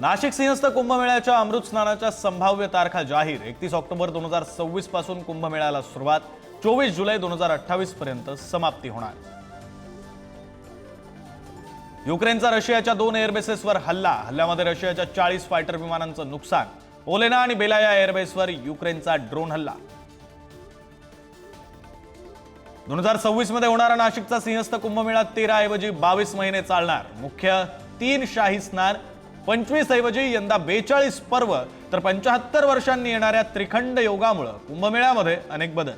नाशिक सिंहस्थ कुंभमेळ्याच्या अमृत स्नानाच्या संभाव्य तारखा जाहीर। 31 ऑक्टोबर 2026 पासून कुंभमेळ्याला सुरुवात, 24 जुलै 2028 पर्यंत समाप्ती होणार। युक्रेनचा रशियाच्या 2 एअरबेसेसवर हल्ल्यामध्ये रशियाच्या 40 फायटर विमानांचं नुकसान। ओलेना आणि बेलाया एअरबेसवर युक्रेनचा ड्रोन हल्ला। 2026 मध्ये होणारा नाशिकचा सिंहस्थ कुंभमेळा 13 ऐवजी 22 महिने चालणार। मुख्य 3 शाही स्नान, 25 ऐवजी यंदा 42 पर्व, तर 75 वर्षांनी येणाऱ्या त्रिखंड योगामुळे कुंभमेळ्यामध्ये अनेक बदल।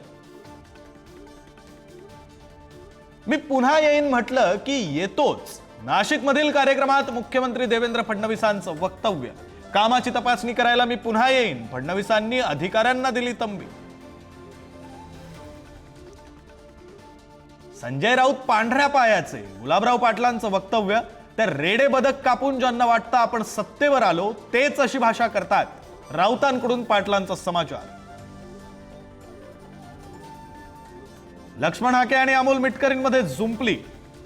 मी पुन्हा येईन म्हटलं की येतोच। नाशिकमधील कार्यक्रमात मुख्यमंत्री देवेंद्र फडणवीसांचं वक्तव्य। कामाची तपासणी करायला मी पुन्हा येईन, फडणवीसांनी अधिकाऱ्यांना दिली तंबी। संजय राऊत पांढऱ्या पायाचे, गुलाबराव पाटलांचं वक्तव्य। तर रेडे बदक कापून ज्यांना वाटतं आपण सत्तेवर आलो तेच अशी भाषा करतात, राऊतांकडून पाटलांचा समाचार। लक्ष्मण हाके आणि अमोल मिटकरींमध्ये जुंपली।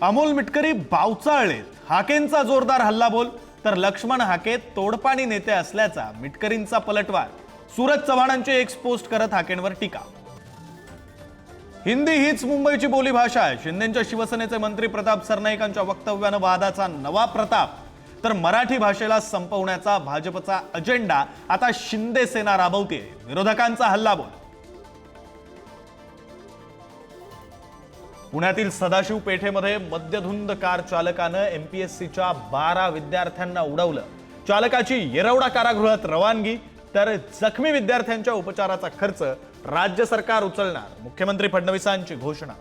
अमोल मिटकरी बावचाळलेत। हाकेंचा जोरदार हल्लाबोल, तर लक्ष्मण हाके तोडपाणी नेते असल्याचा मिटकरींचा पलटवार। सूरज चव्हाणांची एक्स पोस्ट करत हाकेंवर टीका। हिंदी हीच मुंबईची बोलीभाषा आहे। शिंदेच्या शिवसेनेचे मंत्री प्रताप सरनाईकांच्या वक्तव्यानं वादाचा नवा प्रताप। तर मराठी भाषेला संपवण्याचा भाजपचा अजेंडा आता शिंदे सेना राबवते। विरोधकांचा हल्लाबोल। पुण्यातील सदाशिव पेठेमध्ये मद्यधुंद कार चालकानं एमपीएससीच्या 12 विद्यार्थ्यांना उडवलं। चालकाची येरवडा कारागृहात रवानगी, तर जखमी विद्यार्थ्यांच्या उपचाराचा खर्च राज्य सरकार उचलणार। मुख्यमंत्री फडणवीसांची घोषणा।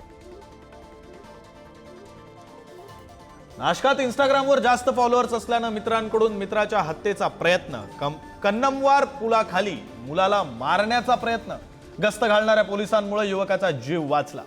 नाशकात इंस्टाग्रामवर जास्त फॉलोअर्स असल्यानं मित्रांकडून मित्राच्या हत्येचा प्रयत्न। कन्नमवार पुलाखाली मुलाला मारण्याचा प्रयत्न। गस्त घालणाऱ्या पोलिसांमुळे युवकाचा जीव वाचला।